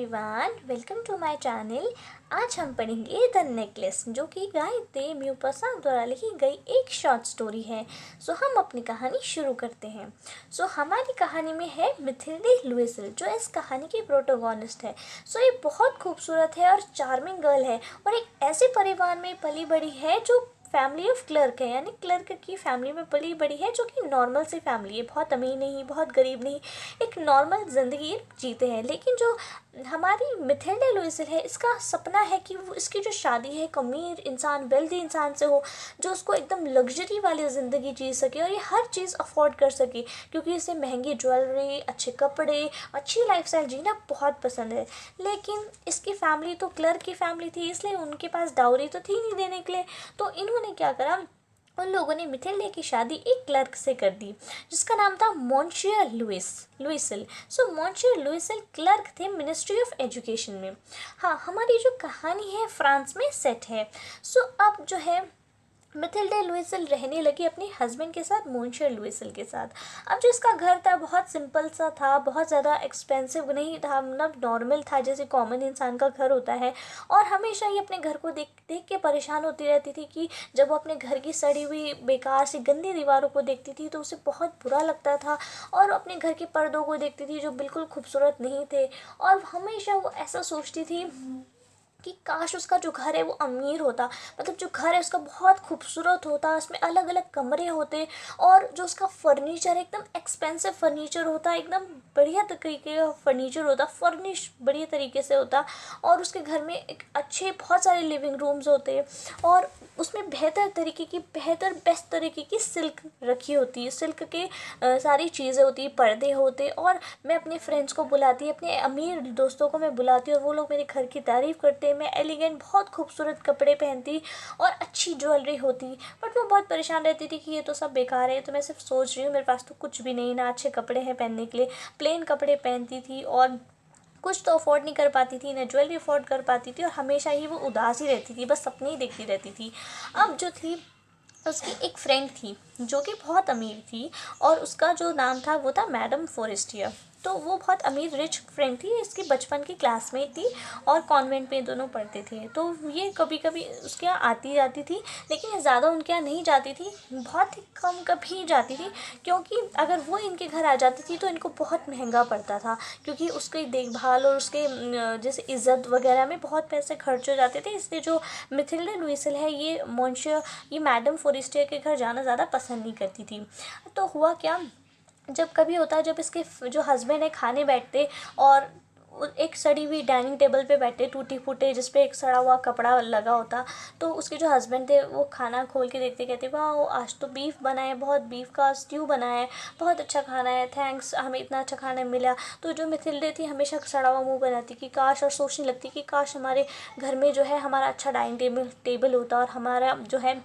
Everyone, welcome to my channel. आज हम पढ़ेंगे द नेकलेस, जो कि गायत्री म्युपासा द्वारा लिखी गई एक शॉर्ट स्टोरी है। हम अपनी कहानी शुरू करते हैं। हमारी कहानी में है मिथिल्डे लुइसिल, जो इस कहानी की प्रोटोगोनिस्ट है। ये बहुत खूबसूरत है और चार्मिंग गर्ल है और एक ऐसे परिवार में पली बड़ी है जो फैमिली ऑफ क्लर्क है, यानी क्लर्क की फैमिली में पली बड़ी है, जो कि नॉर्मल सी फैमिली है, बहुत अमीर नहीं, बहुत गरीब नहीं, एक नॉर्मल ज़िंदगी जीते हैं। लेकिन जो हमारी मिथिल्डा लुइसिल है, इसका सपना है कि वो इसकी जो शादी है एक अमीर इंसान, वेल्दी इंसान से हो, जो उसको एकदम लग्जरी वाली ज़िंदगी जी सके और ये हर चीज़ अफोर्ड कर सके, क्योंकि इसे महंगी ज्वेलरी, अच्छे कपड़े, अच्छी लाइफस्टाइल जीना बहुत पसंद है। लेकिन इसकी फैमिली तो क्लर्क की फैमिली थी, इसलिए उनके पास डाउरी तो थी नहीं देने के लिए। तो इन्होंने क्या करा, उन लोगों ने मिथिल्डे की शादी एक क्लर्क से कर दी, जिसका नाम था मॉन्सियर लुइसिल। मॉन्सियर लुइसिल क्लर्क थे मिनिस्ट्री ऑफ एजुकेशन में। हाँ, हमारी जो कहानी है फ्रांस में सेट है। अब जो है मिथिल्डे लुइसिल रहने लगी अपने हस्बैंड के साथ, मॉन्सियर लुइसिल के साथ। अब जो इसका घर था बहुत सिंपल सा था, बहुत ज़्यादा एक्सपेंसिव नहीं था, मतलब नॉर्मल था जैसे कॉमन इंसान का घर होता है। और हमेशा ही अपने घर को देख देख के परेशान होती रहती थी कि जब वो अपने घर की सड़ी हुई बेकार सी गंदी दीवारों को देखती थी तो उसे बहुत बुरा लगता था, और अपने घर के पर्दों को देखती थी जो बिल्कुल खूबसूरत नहीं थे। और हमेशा वो ऐसा सोचती थी कि काश उसका जो घर है वो अमीर होता, मतलब जो घर है उसका बहुत खूबसूरत होता, उसमें अलग अलग कमरे होते, और जो उसका फर्नीचर एकदम एक्सपेंसिव फर्नीचर होता, एकदम बढ़िया तरीके का फर्नीचर होता, फर्निश बढ़िया तरीके से होता। और उसके घर में एक अच्छे बहुत सारे लिविंग रूम्स होते, और उसमें बेहतर बेस्ट तरीके की सिल्क रखी होती है, सिल्क के सारी चीज़ें होती, पर्दे होते। और मैं अपने फ्रेंड्स को बुलाती, अपने अमीर दोस्तों को मैं बुलाती और वो लोग मेरे घर की तारीफ़ करते। मैं एलिगेंट बहुत खूबसूरत कपड़े पहनती और अच्छी ज्वेलरी होती, बट वो बहुत परेशान रहती थी कि ये तो सब बेकार है, तो मैं सिर्फ सोच रही हूँ, मेरे पास तो कुछ भी नहीं, ना अच्छे कपड़े हैं पहनने के लिए, प्लेन कपड़े पहनती थी और कुछ तो अफोर्ड नहीं कर पाती थी, ना ज्वेलरी अफोर्ड कर पाती थी, और हमेशा ही वो उदास ही रहती थी, बस सपने ही देखती रहती थी। अब जो थी, उसकी एक फ्रेंड थी जो कि बहुत अमीर थी, और उसका जो नाम था वो था मैडम फॉरेस्टियर। तो वो बहुत अमीर रिच फ्रेंड थी, इसकी बचपन की क्लासमेट थी, और कॉन्वेंट में दोनों पढ़ते थे। तो ये कभी कभी उसके यहाँ आती जाती थी, लेकिन ये ज़्यादा उनके यहाँ नहीं जाती थी, बहुत ही कम कभी जाती थी, क्योंकि अगर वो इनके घर आ जाती थी तो इनको बहुत महंगा पड़ता था, क्योंकि उसकी देखभाल और उसके जैसे इज़्ज़त वगैरह में बहुत पैसे खर्च हो जाते थे। इसलिए जो मिथिल्डा लुइसिल है, ये मैडम फॉरेस्टियर के घर जाना ज़्यादा पसंद नहीं करती थी। तो हुआ क्या, जब कभी होता है, जब इसके जो हस्बैंड है खाने बैठते, और एक सड़ी हुई डाइनिंग टेबल पे बैठे टूटी फूटे, जिस पे एक सड़ा हुआ कपड़ा लगा होता, तो उसके जो हस्बैंड थे वो खाना खोल के देखते, कहते वाह आज तो बीफ बना है, बहुत बीफ का स्ट्यू बना है, बहुत अच्छा खाना है, थैंक्स, हमें इतना अच्छा खाना मिला। तो जो मिथिल्डे थी हमेशा सड़ा हुआ मुँह बनाती कि काश, और सोचने लगती कि काश हमारे घर में जो है हमारा अच्छा डाइनिंग टेबल होता, और हमारा जो है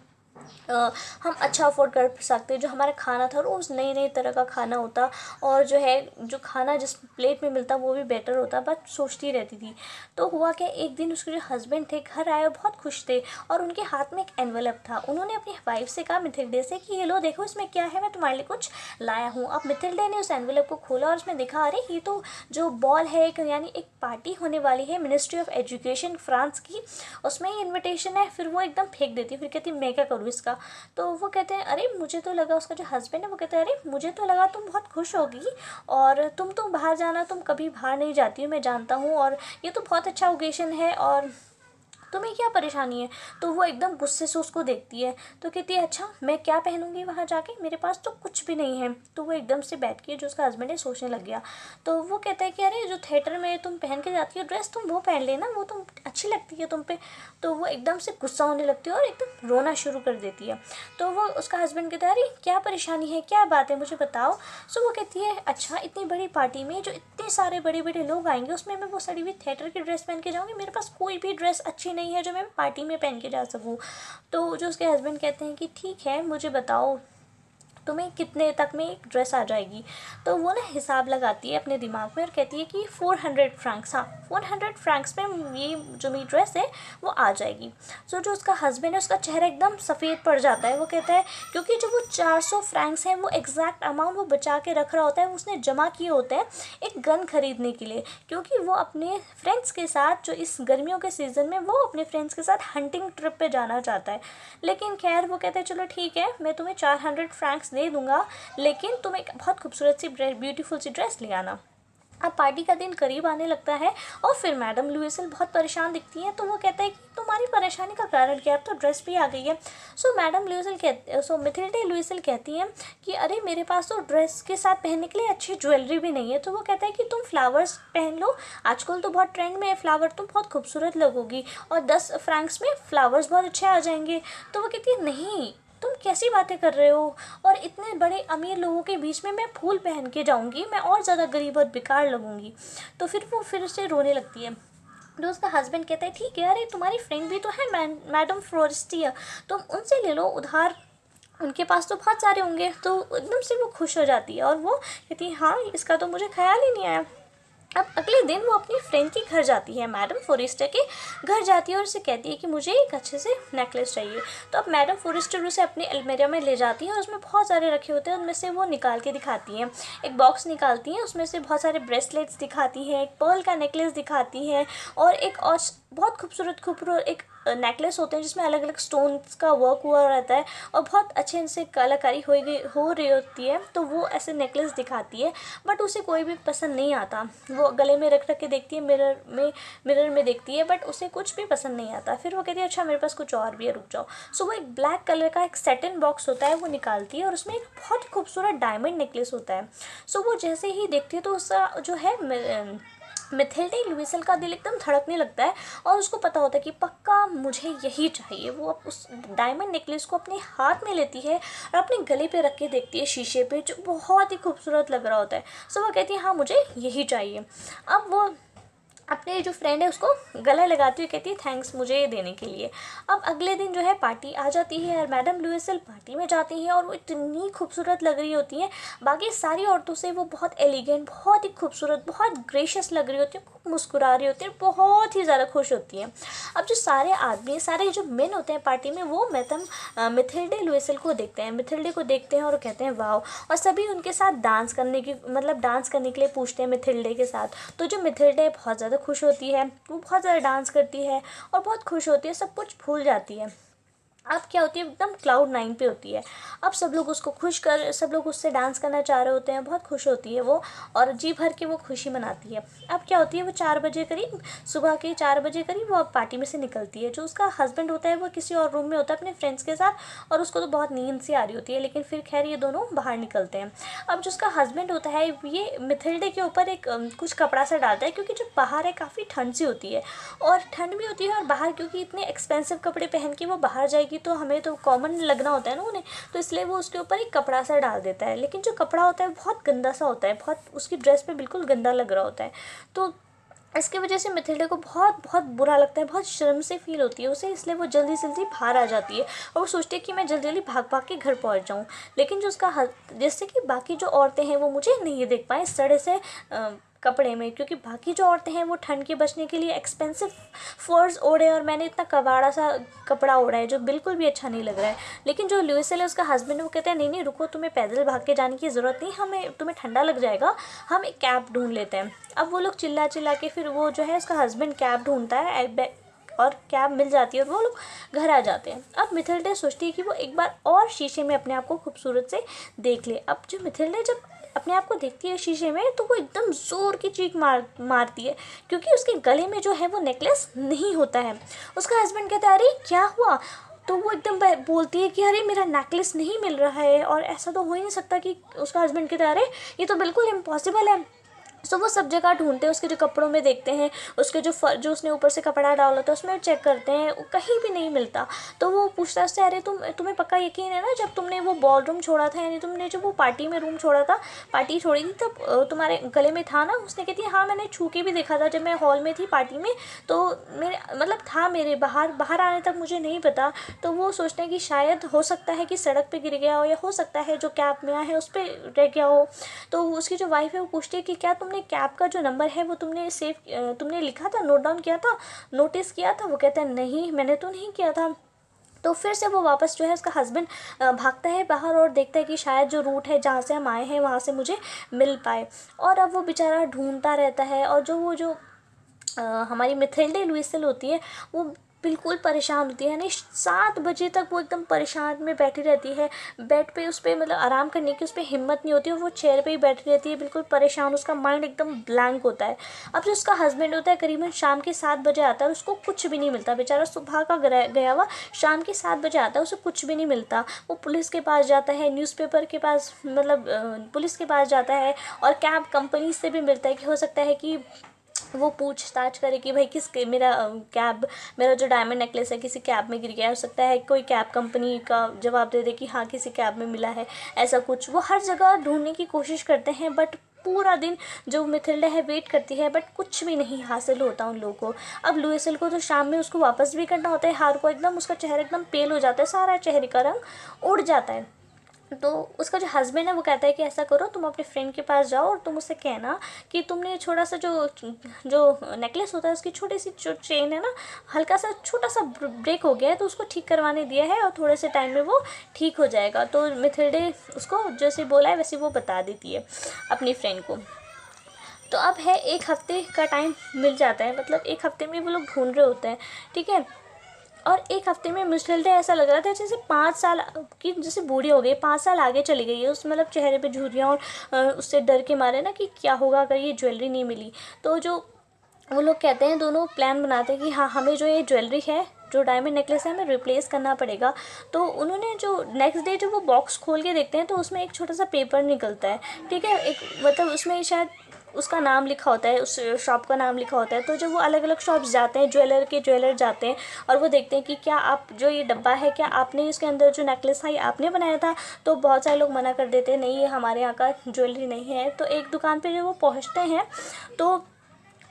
हम अच्छा अफोर्ड कर सकते, जो हमारा खाना था रोज़ नई नई तरह का खाना होता, और जो है जो खाना जिस प्लेट में मिलता वो भी बेटर होता, बट सोचती रहती थी। तो हुआ क्या, एक दिन उसके जो हस्बैंड थे घर आए और बहुत खुश थे, और उनके हाथ में एक एनवेलप था। उन्होंने अपनी वाइफ से कहा, मिथिल्डे से, कि ये लो देखो इसमें क्या है, मैं तुम्हारे लिए कुछ लाया हूँ। अब मिथिल्डे ने उस एनवेलप को खोला और उसमें देखा, अरे ये तो जो बॉल है, एक यानी एक पार्टी होने वाली है मिनिस्ट्री ऑफ एजुकेशन फ्रांस की, उसमें ही इन्विटेशन है। फिर वो एकदम फेंक देती, फिर कहती मैं क्या करूँ इसका। तो वो कहते हैं, अरे मुझे तो लगा, उसका जो हस्बैंड है वो कहते हैं, अरे मुझे तो लगा तुम बहुत खुश होगी, और तुम तो बाहर जाना, तुम कभी बाहर नहीं जाती हो, मैं जानता हूँ, और ये तो बहुत अच्छा ओकेशन है, और तुम्हें क्या परेशानी है। तो वो एकदम गुस्से से उसको देखती है, तो कहती है, अच्छा मैं क्या पहनूंगी वहाँ जाके, मेरे पास तो कुछ भी नहीं है। तो वो एकदम से बैठ के, जो उसका हस्बैंड है, सोचने लग गया। तो वो कहता है कि अरे जो थिएटर में तुम पहन के जाती हो ड्रेस, तुम वो पहन लेना, वो तुम अच्छी लगती है तुम पे। तो वो एकदम से गुस्सा होने लगती है और एकदम रोना शुरू कर देती है। तो वो उसका हस्बैंड कहता है, अरे क्या परेशानी है, क्या बात है, मुझे बताओ। वो कहती है, अच्छा इतनी बड़ी पार्टी में जो इतने सारे बड़े बड़े लोग आएंगे, उसमें मैं वो सड़ी हुई थिएटर की ड्रेस पहन के जाऊँगी, मेरे पास कोई भी ड्रेस अच्छी नहीं है जो मैं पार्टी में पहन के जा सकूँ। तो जो उसके हस्बैंड कहते हैं कि ठीक है, मुझे बताओ तुम्हें कितने तक में एक ड्रेस आ जाएगी। तो वो ना हिसाब लगाती है अपने दिमाग में और कहती है कि 400 फ्रैंक्स, हाँ 400 फ्रैंक्स में ये जो मेरी ड्रेस है वो आ जाएगी। सो जो उसका हस्बैंड है उसका चेहरा एकदम सफ़ेद पड़ जाता है। वो कहता है क्योंकि जो वो 400 फ्रैंक्स हैं वो एग्जैक्ट अमाउंट वो बचा के रख रहा होता है, उसने जमा किए होते हैं एक गन खरीदने के लिए, क्योंकि वो अपने फ्रेंड्स के साथ जो इस गर्मियों के सीज़न में वो अपने फ्रेंड्स के साथ हंटिंग ट्रिप पे जाना चाहता है। लेकिन खैर वो कहते हैं चलो ठीक है, मैं तुम्हें 400 फ्रैंक्स दे दूँगा, लेकिन तुम एक बहुत खूबसूरत सी ब्यूटीफुल सी ड्रेस ले आना। अब पार्टी का दिन करीब आने लगता है और फिर मैडम लुइसल बहुत परेशान दिखती हैं। तो वो कहता है कि तुम्हारी परेशानी का कारण क्या है, अब तो ड्रेस भी आ गई है। सो मिथिल्डे लुइसल कहती हैं कि अरे मेरे पास तो ड्रेस के साथ पहनने के लिए अच्छी ज्वेलरी भी नहीं है। तो वो कहता है कि तुम फ्लावर्स पहन लो, आजकल तो बहुत ट्रेंड में है फ्लावर, तुम बहुत खूबसूरत लगोगी और 10 फ्रैंक्स में फ्लावर्स बहुत अच्छे आ जाएंगे। तो वो कहती है नहीं, तुम कैसी बातें कर रहे हो, और इतने बड़े अमीर लोगों के बीच में मैं फूल पहन के जाऊंगी, मैं और ज़्यादा गरीब और बेकार लगूंगी। तो फिर वो फिर से रोने लगती है। तो उसका हस्बैंड कहता है ठीक है, अरे तुम्हारी फ्रेंड भी तो है मैडम फ्लोरिस्टिया, तुम उनसे ले लो उधार, उनके पास तो बहुत सारे होंगे। तो एकदम से वो खुश हो जाती है और वो कहती है हाँ इसका तो मुझे ख्याल ही नहीं आया। अब अगले दिन वो अपनी फ्रेंड के घर जाती है, मैडम फोरेस्टर के घर जाती है और उसे कहती है कि मुझे एक अच्छे से नेकलेस चाहिए। तो अब मैडम फोरेस्टर उसे अपनी अलमीरा में ले जाती है और उसमें बहुत सारे रखे होते हैं, उनमें से वो निकाल के दिखाती हैं, एक बॉक्स निकालती हैं, उसमें से बहुत सारे ब्रेसलेट्स दिखाती है, एक पर्ल का नेकलेस दिखाती है और एक और बहुत खूबसूरत एक नेकलेस होते हैं जिसमें अलग अलग स्टोन्स का वर्क हुआ रहता है और बहुत अच्छे से कलाकारी हो रही होती है। तो वो ऐसे नेकलेस दिखाती है, बट उसे कोई भी पसंद नहीं आता। वो गले में रख के देखती है, मिरर में देखती है, बट उसे कुछ भी पसंद नहीं आता। फिर वो कहती है अच्छा मेरे पास कुछ और भी है, रुक जाओ। सो वो एक ब्लैक कलर का एक सेटिन बॉक्स होता है वो निकालती है और उसमें एक बहुत खूबसूरत डायमंड नेकलेस होता है। सो वो जैसे ही देखती है तो उसका जो है मिथिल्डे लुइसल का दिल एकदम धड़कने लगता है और उसको पता होता है कि पक्का मुझे यही चाहिए। वो अब उस डायमंड नेकलेस को अपने हाथ में लेती है और अपने गले पे रख के देखती है शीशे पे, जो बहुत ही खूबसूरत लग रहा होता है। सो वो कहती है हाँ मुझे यही चाहिए। अब वो अपने जो फ्रेंड है उसको गला लगाती हुई कहती है थैंक्स मुझे ये देने के लिए। अब अगले दिन जो है पार्टी आ जाती है और मैडम लुइसल पार्टी में जाती हैं और वो इतनी खूबसूरत लग रही होती हैं, बाकी सारी औरतों से वो बहुत एलिगेंट, बहुत ही खूबसूरत, बहुत ग्रेशियस लग रही होती है, खूब मुस्कुरा रही होती है, बहुत ही ज़्यादा खुश होती हैं। अब जो सारे आदमी, सारे जो मेन होते हैं पार्टी में, वो मिथिल्डे लुइसल को देखते हैं, मिथिल्डे को देखते हैं और कहते हैं वाह, और सभी उनके साथ डांस करने के लिए पूछते हैं मिथिल्डे के साथ। तो जो मिथिल्डे बहुत ज़्यादा खुश होती है, वो बहुत ज़्यादा डांस करती है और बहुत खुश होती है, सब कुछ भूल जाती है। अब क्या होती है एकदम क्लाउड 9 पे होती है। अब सब लोग उससे डांस करना चाह रहे होते हैं, बहुत खुश होती है वो और जी भर के वो खुशी मनाती है। अब क्या होती है वो 4 बजे करीब, सुबह के 4 बजे करीब वो पार्टी में से निकलती है। जो उसका हस्बैंड होता है वो किसी और रूम में होता है अपने फ्रेंड्स के साथ और उसको तो बहुत नींद सी आ रही होती है, लेकिन फिर खैर ये दोनों बाहर निकलते हैं। अब जो उसका हस्बैंड होता है ये मिथिल्डे के ऊपर एक कुछ कपड़ा सा डालता है, क्योंकि जो बाहर है काफ़ी ठंड सी होती है और ठंड भी होती है, और बाहर क्योंकि इतने एक्सपेंसिव कपड़े पहन के वो बाहर जाएगी तो हमें तो कॉमन लगना होता है ना उन्हें, तो इसलिए वो उसके ऊपर एक कपड़ा सा डाल देता है। लेकिन जो कपड़ा होता है बहुत गंदा सा होता है, बहुत उसकी ड्रेस पे बिल्कुल गंदा लग रहा होता है। तो इसकी वजह से मिथिल्डे को बहुत बहुत बुरा लगता है, बहुत शर्म से फील होती है उसे, इसलिए वो जल्दी जल्दी बाहर आ जाती है और वो सोचती है कि मैं जल्दी जल्दी भाग के घर पहुंच जाऊं। लेकिन जो उसका जैसे कि बाकी जो औरतें हैं वो मुझे नहीं देख पाए सड़े से कपड़े में, क्योंकि बाकी जो औरतें हैं वो ठंड के बचने के लिए एक्सपेंसिव फर्स ओढ़े और मैंने इतना कबाड़ा सा कपड़ा ओढ़ा है जो बिल्कुल भी अच्छा नहीं लग रहा है। लेकिन जो लुइसल है उसका हस्बैंड, वो कहते हैं नहीं नहीं रुको, तुम्हें पैदल भाग के जाने की ज़रूरत नहीं, तुम्हें ठंडा लग जाएगा, हम एक कैब ढूंढ लेते हैं। अब वो लोग चिल्ला चिल्ला के फिर वो जो है उसका हस्बैंड कैब ढूंढता है और कैब मिल जाती है और वो लोग घर आ जाते हैं। अब मिथिल्डे सोचती है कि वो एक बार और शीशे में अपने आप को खूबसूरत से देख ले। अब जो मिथिल्डे जब अपने आप को देखती है शीशे में तो वो एकदम ज़ोर की चीख मारती है, क्योंकि उसके गले में जो है वो नेकलेस नहीं होता है। उसका हस्बैंड कहता है अरे क्या हुआ, तो वो एकदम बोलती है कि अरे मेरा नेकलेस नहीं मिल रहा है, और ऐसा तो हो ही नहीं सकता कि उसका हस्बैंड कहता है अरे ये तो बिल्कुल इम्पॉसिबल है, सो वो सब जगह ढूंढते हैं, उसके जो कपड़ों में देखते हैं, उसके जो उसने ऊपर से कपड़ा डाला था उसमें चेक करते हैं, वो कहीं भी नहीं मिलता। तो वो पूछता है उससे, अरे तुम्हें पक्का यकीन है ना, जब तुमने वो बॉल रूम छोड़ा था, यानी तुमने जो वो पार्टी में रूम छोड़ा था, पार्टी छोड़ी थी, तब तुम्हारे गले में था ना? उसने कहती है हाँ, मैंने छू के भी देखा था जब मैं हॉल में थी पार्टी में, तो मेरे मतलब था मेरे, बाहर बाहर आने तक मुझे नहीं पता। तो वो सोचते हैं कि शायद हो सकता है कि सड़क पे गिर गया हो, या हो सकता है जो कैब में है उस पर रह गया हो। तो उसकी जो वाइफ है वो पूछती है कि क्या तुमने कैब का जो नंबर है वो तुमने लिखा था, नोट डाउन किया था, नोटिस किया था? वो कहता है नहीं, मैंने तो नहीं किया था। तो फिर से वो वापस जो है उसका हस्बैंड भागता है बाहर और देखता है कि शायद जो रूट है जहाँ से हम आए हैं वहाँ से मुझे मिल पाए। और अब वो बेचारा ढूंढता रहता है, और जो हमारी मिथिल्डे लुइसल होती है वो बिल्कुल परेशान होती है, यानी 7 बजे तक वो एकदम परेशान में बैठी रहती है बेड पे, उस पर मतलब आराम करने की उस पर हिम्मत नहीं होती, और वो चेयर पे ही बैठी रहती है बिल्कुल परेशान, उसका माइंड एकदम ब्लैंक होता है। अब जो उसका हस्बैंड होता है करीबन शाम के 7 बजे आता है, उसको कुछ भी नहीं मिलता, बेचारा सुबह का गया हुआ शाम के 7 बजे आता है, उसे कुछ भी नहीं मिलता। वो पुलिस के पास जाता है, न्यूज़पेपर के पास, मतलब पुलिस के पास जाता है, और कैब कंपनी से भी मिलता है कि हो सकता है कि वो पूछताछ करे कि भाई मेरा जो डायमंड नेकलेस है किसी कैब में गिर गया, हो सकता है कोई कैब कंपनी का जवाब दे दे कि हाँ किसी कैब में मिला है, ऐसा कुछ। वो हर जगह ढूंढने की कोशिश करते हैं, बट पूरा दिन जो मिथिल्डा है वेट करती है, बट कुछ भी नहीं हासिल होता उन लोगों को। अब लुइसल को तो शाम में उसको वापस भी करना होता है हार को, एकदम उसका चेहरा एकदम पेल हो जाता है, सारा चेहरे का रंग उड़ जाता है। तो उसका जो हस्बैंड है वो कहता है कि ऐसा करो, तुम अपने फ्रेंड के पास जाओ और तुम उससे कहना कि तुमने छोटा सा जो नेकलेस होता है उसकी छोटी सी जो चेन है ना, हल्का सा छोटा सा ब्रेक हो गया है, तो उसको ठीक करवाने दिया है, और थोड़े से टाइम में वो ठीक हो जाएगा। तो मिथिल्डे उसको जैसे बोला है वैसे वो बता देती है अपनी फ्रेंड को। तो अब है 1 हफ्ते का टाइम मिल जाता है, मतलब 1 हफ्ते में वो लोग ढूंढ रहे होते हैं, ठीक है। और 1 हफ्ते में मिथिल्डा ऐसा लग रहा था जैसे 5 साल की, जैसे बूढ़ी हो गई, 5 साल आगे चली गई है, उस मतलब चेहरे पे झुर्रियाँ, और उससे डर के मारे ना कि क्या होगा अगर ये ज्वेलरी नहीं मिली। तो जो वो लोग कहते हैं, दोनों प्लान बनाते हैं कि हाँ हमें जो ये ज्वेलरी है, जो डायमंड नेकलेस है, हमें रिप्लेस करना पड़ेगा। तो उन्होंने जो नेक्स्ट डे जब वो बॉक्स खोल के देखते हैं तो उसमें एक छोटा सा पेपर निकलता है, ठीक है, एक मतलब उसमें शायद उसका नाम लिखा होता है, उस शॉप का नाम लिखा होता है। तो जब वो अलग अलग शॉप्स जाते हैं, ज्वेलर जाते हैं, और वो देखते हैं कि क्या आप जो ये डब्बा है, क्या आपने इसके अंदर जो नेकलेस था ये आपने बनाया था? तो बहुत सारे लोग मना कर देते हैं, नहीं ये हमारे यहाँ का ज्वेलरी नहीं है। तो एक दुकान पे जब वो पहुँचते हैं, तो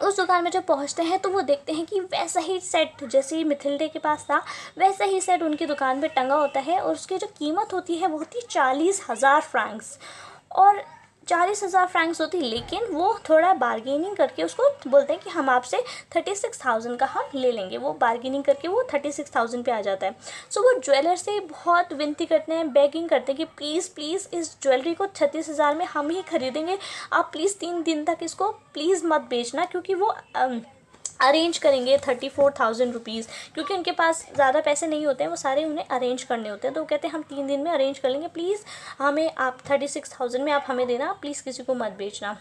उस दुकान में जब पहुंचते हैं तो वो देखते हैं कि वैसा ही सेट जैसे मिथिल्डे के पास था, वैसा ही सेट उनकी दुकान पे टंगा होता है, और उसकी जो कीमत होती है वो होती है 40,000 फ्रैंक्स। और 40,000 फ्रैंक्स होती, लेकिन वो थोड़ा बार्गेनिंग करके उसको बोलते हैं कि हम आपसे 36,000 का हम ले लेंगे। वो बार्गेनिंग करके वो 36,000 पे आ जाता है। सो वो ज्वेलर से बहुत विनती करते हैं, बेगिंग करते हैं कि प्लीज़ प्लीज़ इस ज्वेलरी को 36,000 में हम ही खरीदेंगे, आप प्लीज़ 3 दिन तक इसको प्लीज़ मत बेचना, क्योंकि वो अरेंज करेंगे 34,000 रुपीज़, क्योंकि उनके पास ज़्यादा पैसे नहीं होते हैं, वो सारे उन्हें अरेंज करने होते हैं। तो वो कहते हैं हम 3 दिन में अरेंज कर लेंगे, प्लीज़ हमें आप 36,000 में आप हमें देना, प्लीज़ किसी को मत बेचना।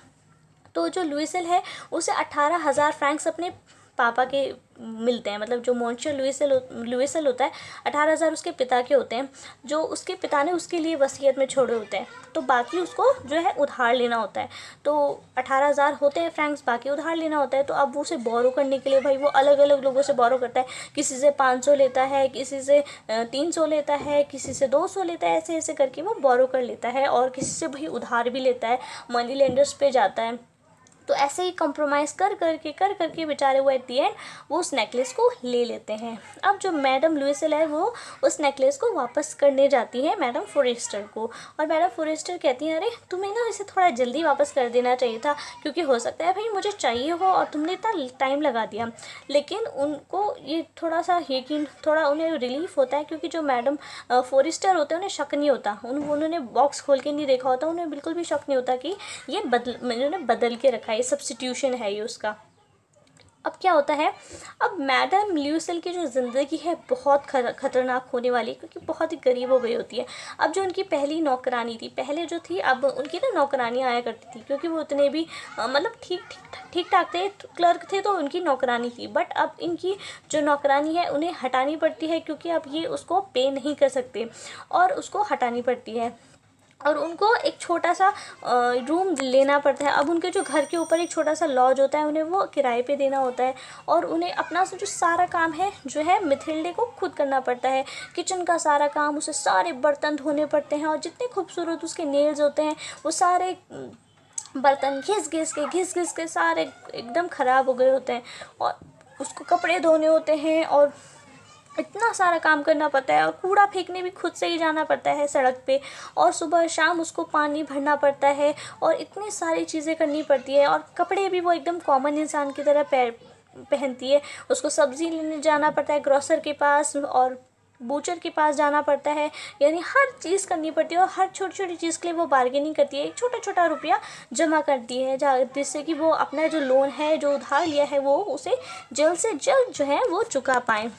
तो जो लुइसल है उसे 18,000 फ्रैंक्स अपने पापा के मिलते हैं, मतलब जो मोंशियर लुइसल होता है, 18,000 उसके पिता के होते हैं, जो उसके पिता ने उसके लिए वसीयत में छोड़े होते हैं। तो बाकी उसको जो है उधार लेना होता है। तो 18,000 होते हैं फ्रैंक्स, बाकी उधार लेना होता है। तो अब वो उसे बोरो करने के लिए भाई वो अलग अलग लोगों से बोरो करता है, किसी से 500 लेता है, किसी से 300 लेता है, किसी से 200 लेता है, ऐसे ऐसे करके वो बोरो कर लेता है, और किसी से भाई उधार भी लेता है, मनी लेंडर्स पे जाता है। तो ऐसे ही कंप्रोमाइज़ कर करके बेचारे वो एट दी एंड वो उस नेकलेस को ले लेते हैं। अब जो मैडम लुइसल है वो उस नेकलेस को वापस करने जाती है मैडम फॉरेस्टर को, और मैडम फॉरेस्टर कहती हैं अरे तुम्हें ना इसे थोड़ा जल्दी वापस कर देना चाहिए था, क्योंकि हो सकता है भाई मुझे चाहिए हो और तुमने इतना टाइम लगा दिया। लेकिन उनको ये थोड़ा सा यकीन, थोड़ा उन्हें रिलीफ होता है, क्योंकि जो मैडम फॉरेस्टर होते हैं उन्हें शक नहीं होता, उन्होंने बॉक्स खोल के नहीं देखा होता, उन्हें बिल्कुल भी शक नहीं होता कि ये इन्होंने बदल के रखा है, ये सब्स्टिट्यूशन है ये उसका। अब क्या होता है, अब मैडम ल्यूसल की जो ज़िंदगी है बहुत ख़तरनाक होने वाली है, क्योंकि बहुत ही गरीब हो गई होती है। अब जो उनकी पहली नौकरानी थी, पहले जो थी, अब उनकी ना नौकरानी आया करती थी, क्योंकि वो उतने भी मतलब ठीक ठाक थे, क्लर्क थे, तो उनकी नौकरानी थी। बट अब इनकी जो नौकरानी है उन्हें हटानी पड़ती है, क्योंकि अब ये उसको पे नहीं कर सकते और उसको हटानी पड़ती है। और उनको एक छोटा सा रूम लेना पड़ता है। अब उनके जो घर के ऊपर एक छोटा सा लॉज होता है, उन्हें वो किराए पे देना होता है और उन्हें अपना से जो सारा काम है जो है मिथिल्डे को खुद करना पड़ता है। किचन का सारा काम, उसे सारे बर्तन धोने पड़ते हैं और जितने खूबसूरत उसके नेल्स होते हैं वो सारे बर्तन घिस के सारे एकदम ख़राब हो गए होते हैं और उसको कपड़े धोने होते हैं और इतना सारा काम करना पड़ता है। और कूड़ा फेंकने भी खुद से ही जाना पड़ता है सड़क पे, और सुबह शाम उसको पानी भरना पड़ता है और इतनी सारी चीज़ें करनी पड़ती है। और कपड़े भी वो एकदम कॉमन इंसान की तरह पहनती है। उसको सब्ज़ी लेने जाना पड़ता है ग्रोसर के पास और बूचर के पास जाना पड़ता है, यानी हर चीज़ करनी पड़ती है और हर छोटी छोटी चीज़ के लिए वो बार्गेनिंग करती है। एक छोटा छोटा रुपया जमा करती है जिससे कि वो अपना जो लोन है, जो उधार लिया है, वो उसे जल्द से जल्द जो है वो चुका पाएँ।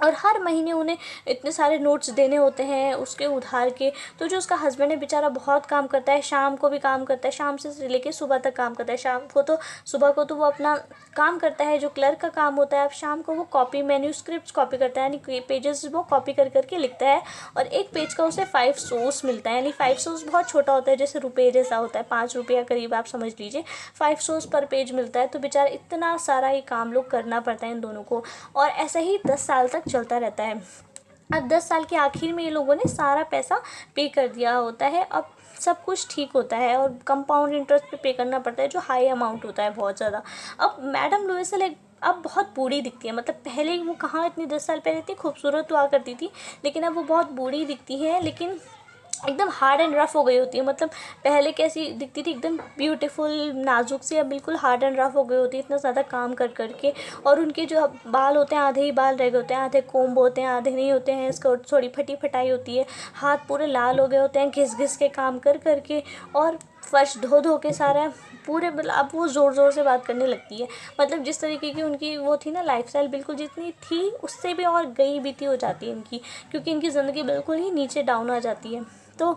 और हर महीने उन्हें इतने सारे नोट्स देने होते हैं उसके उधार के। तो जो उसका हस्बैंड है बेचारा बहुत काम करता है, शाम को भी काम करता है, शाम से लेके सुबह तक काम करता है। सुबह को तो वो अपना काम करता है जो क्लर्क का काम होता है। अब शाम को वो कॉपी मैन्यूस्क्रिप्ट कॉपी करता है, यानी पेजेस वो कॉपी कर करके लिखता है और एक पेज का उसे 5 सोर्स मिलता है। यानी 5 सोर्स बहुत छोटा होता है, जैसे रुपये जैसा होता है, 5 रुपया करीब आप समझ लीजिए। 5 सोर्स पर पेज मिलता है। तो बेचारा इतना सारा ये काम लोग करना पड़ता है इन दोनों को, और ऐसे ही 10 साल तक चलता रहता है। अब 10 साल के आखिर में ये लोगों ने सारा पैसा पे कर दिया होता है। अब सब कुछ ठीक होता है और कंपाउंड इंटरेस्ट पे करना पड़ता है जो हाई अमाउंट होता है बहुत ज़्यादा। अब मैडम लुइसल अब बहुत बूढ़ी दिखती है, मतलब पहले वो कहाँ इतनी 10 साल पहले इतनी खूबसूरत हुआ करती थी, लेकिन अब वो बहुत बूढ़ी दिखती है, लेकिन एकदम हार्ड एंड रफ़ हो गई होती है। मतलब पहले कैसी दिखती थी, एकदम ब्यूटीफुल नाजुक सी, अब बिल्कुल हार्ड एंड रफ़ हो गई होती है इतना ज़्यादा काम कर के। और उनके जो बाल होते हैं आधे ही बाल रह गए होते हैं, आधे कोम्ब होते हैं, आधे नहीं होते हैं, स्कर्ट थोड़ी फटी फटाई होती है, हाथ पूरे लाल हो गए होते हैं घिस के काम कर के। और फर्श धो के सारा पूरे, मतलब अब वो ज़ोर से बात करने लगती है। मतलब जिस तरीके की उनकी वो थी ना लाइफस्टाइल, बिल्कुल जितनी थी उससे भी और गई बीती हो जाती है इनकी, क्योंकि इनकी ज़िंदगी बिल्कुल ही नीचे डाउन आ जाती है। तो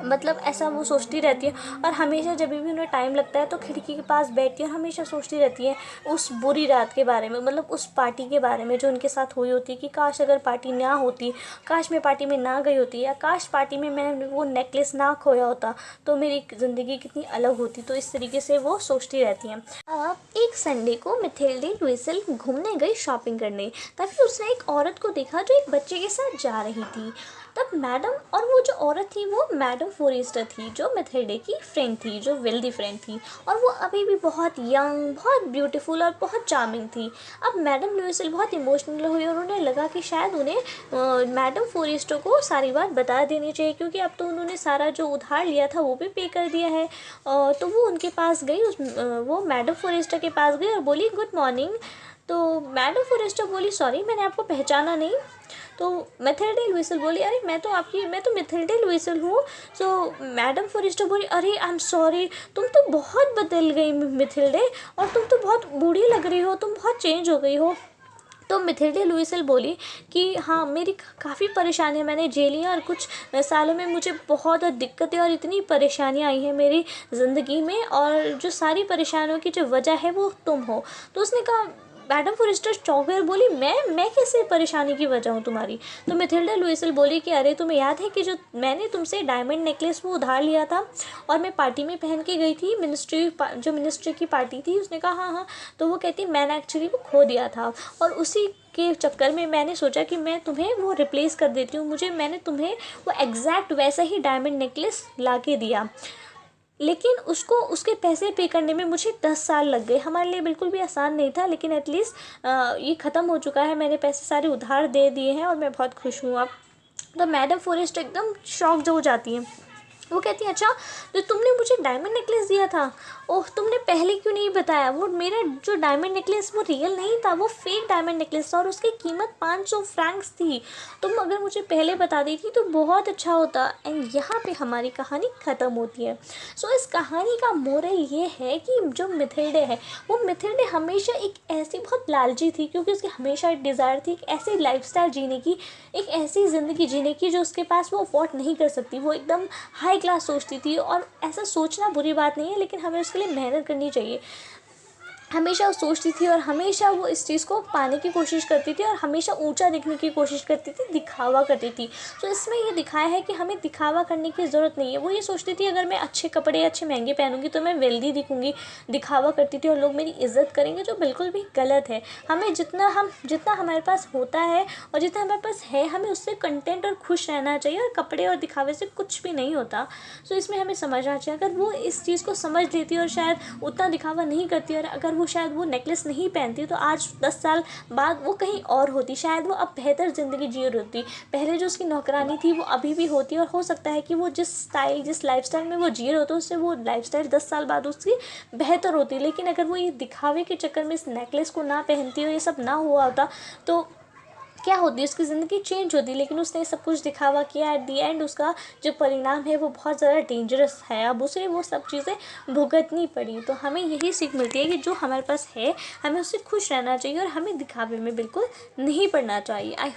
मतलब ऐसा वो सोचती रहती है और हमेशा जब भी उन्हें टाइम लगता है तो खिड़की के पास बैठती है और हमेशा सोचती रहती है उस बुरी रात के बारे में, मतलब उस पार्टी के बारे में जो उनके साथ हुई होती है कि काश अगर पार्टी ना होती, काश मैं पार्टी में ना गई होती, या काश पार्टी में मैं वो नेकलेस ना खोया होता तो मेरी ज़िंदगी कितनी अलग होती। तो इस तरीके से वो सोचती रहती हैं। अब एक संडे को मिथिल्डे लुइसल घूमने गई शॉपिंग करने, तभी उसने एक औरत को देखा जो एक बच्चे के साथ जा रही थी। तब मैडम, और वो जो औरत थी वो मैडम फोरेस्टर थी जो मिथिल्डे की फ्रेंड थी, जो वेल्दी फ्रेंड थी, और वो अभी भी बहुत यंग, बहुत ब्यूटीफुल और बहुत चार्मिंग थी। अब मैडम लुइसल बहुत इमोशनल हुई और उन्हें लगा कि शायद उन्हें मैडम फोरेस्टर को सारी बात बता देनी चाहिए, क्योंकि अब तो उन्होंने सारा जो उधार लिया था वो भी पे कर दिया है। तो वो उनके पास गई, वो मैडम फोरेस्टर के पास गई और बोली गुड मॉर्निंग। तो मैडम फोरेस्टर बोली सॉरी मैंने आपको पहचाना नहीं। तो मिथिल्डे लुइसल बोली अरे मैं तो मिथिल्डे लुइसल हूँ। सो मैडम फोरेस्टर बोली अरे आई एम सॉरी, तुम तो बहुत बदल गई मिथिल्डे, और तुम तो बहुत बूढ़ी लग रही हो, तुम बहुत चेंज हो गई हो। तो मिथिल्डे लुइसल बोली कि हाँ मेरी काफ़ी परेशानियाँ मैंने झेली हैं और कुछ सालों में मुझे बहुत दिक्कतें और इतनी परेशानियाँ आई हैं मेरी ज़िंदगी में, और जो सारी परेशानियों की जो वजह है वो तुम हो। तो उसने कहा, मैडम फोरेस्टर चौंक गई और बोली मैं कैसे परेशानी की वजह हूँ तुम्हारी। तो मिथिल्डा लुइसल बोली कि अरे तुम्हें याद है कि जो मैंने तुमसे डायमंड नेकलेस वो उधार लिया था और मैं पार्टी में पहन के गई थी, मिनिस्ट्री की पार्टी थी। उसने कहा हाँ हाँ। तो वो कहती मैंने एक्चुअली वो खो दिया था और उसी के चक्कर में मैंने सोचा कि मैं तुम्हें वो रिप्लेस कर देती हूँ, मैंने तुम्हें वो एग्जैक्ट वैसा ही डायमंड नेकलेस ला के दिया, लेकिन उसको उसके पैसे पे करने में मुझे 10 साल लग गए। हमारे लिए बिल्कुल भी आसान नहीं था, लेकिन एटलीस्ट ये ख़त्म हो चुका है, मैंने पैसे सारे उधार दे दिए हैं और मैं बहुत खुश हूँ अब। तो मैडम फॉरेस्ट एकदम शॉक हो जाती है। वो कहती है अच्छा तो तुमने मुझे डायमंड नेकलेस दिया था, ओह तुमने पहले क्यों नहीं बताया। वो मेरा जो डायमंड नेकलेस वो रियल नहीं था, वो फेक डायमंड नेकलेस था और उसकी कीमत 500 फ्रैंक्स थी। तुम अगर मुझे पहले बता देती तो बहुत अच्छा होता। एंड यहाँ पे हमारी कहानी ख़त्म होती है। सो इस कहानी का मोरल ये है कि जो मिथिल्डे है, वो मिथिल्डे हमेशा एक ऐसी बहुत लालची थी, क्योंकि उसकी हमेशा एक डिज़ायर थी एक ऐसी लाइफस्टाइल जीने की, एक ऐसी ज़िंदगी जीने की जो उसके पास वो अफोर्ड नहीं कर सकती। वो एकदम हाई क्लास सोचती थी, और ऐसा सोचना बुरी बात नहीं है, लेकिन हमें उसके लिए मेहनत करनी चाहिए। हमेशा वो सोचती थी और हमेशा वो इस चीज़ को पाने की कोशिश करती थी और हमेशा ऊंचा दिखने की कोशिश करती थी, दिखावा करती थी। तो इसमें ये दिखाया है कि हमें दिखावा करने की ज़रूरत नहीं है। वो ये सोचती थी अगर मैं अच्छे कपड़े अच्छे महंगे पहनूंगी तो मैं वेल्दी दिखूंगी, दिखावा करती थी और लोग मेरी इज्जत करेंगे, जो बिल्कुल भी गलत है। हमें जितना हमारे पास होता है और जितना हमारे पास है, हमें उससे कंटेंट और खुश रहना चाहिए, और कपड़े और दिखावे से कुछ भी नहीं होता। सो इसमें हमें समझना चाहिए, अगर वो इस चीज़ को समझ लेती और शायद उतना दिखावा नहीं करती, और अगर वो शायद वो नेकलेस नहीं पहनती, तो आज 10 साल बाद वो कहीं और होती, शायद वो अब बेहतर ज़िंदगी जी रही होती। पहले जो उसकी नौकरानी थी वो अभी भी होती, और हो सकता है कि वो जिस लाइफस्टाइल में वो जी रहे होते, उससे वो लाइफस्टाइल 10 साल बाद उसकी बेहतर होती। लेकिन अगर वो ये दिखावे के चक्कर में इस नेकलेस को ना पहनती और ये सब ना हुआ होता, तो क्या होती, उसकी ज़िंदगी चेंज होती। लेकिन उसने सब कुछ दिखावा किया, एट दी एंड उसका जो परिणाम है वो बहुत ज़्यादा डेंजरस है। अब उसे वो सब चीज़ें भुगतनी पड़ी। तो हमें यही सीख मिलती है कि जो हमारे पास है, हमें उससे खुश रहना चाहिए और हमें दिखावे में बिल्कुल नहीं पड़ना चाहिए। आई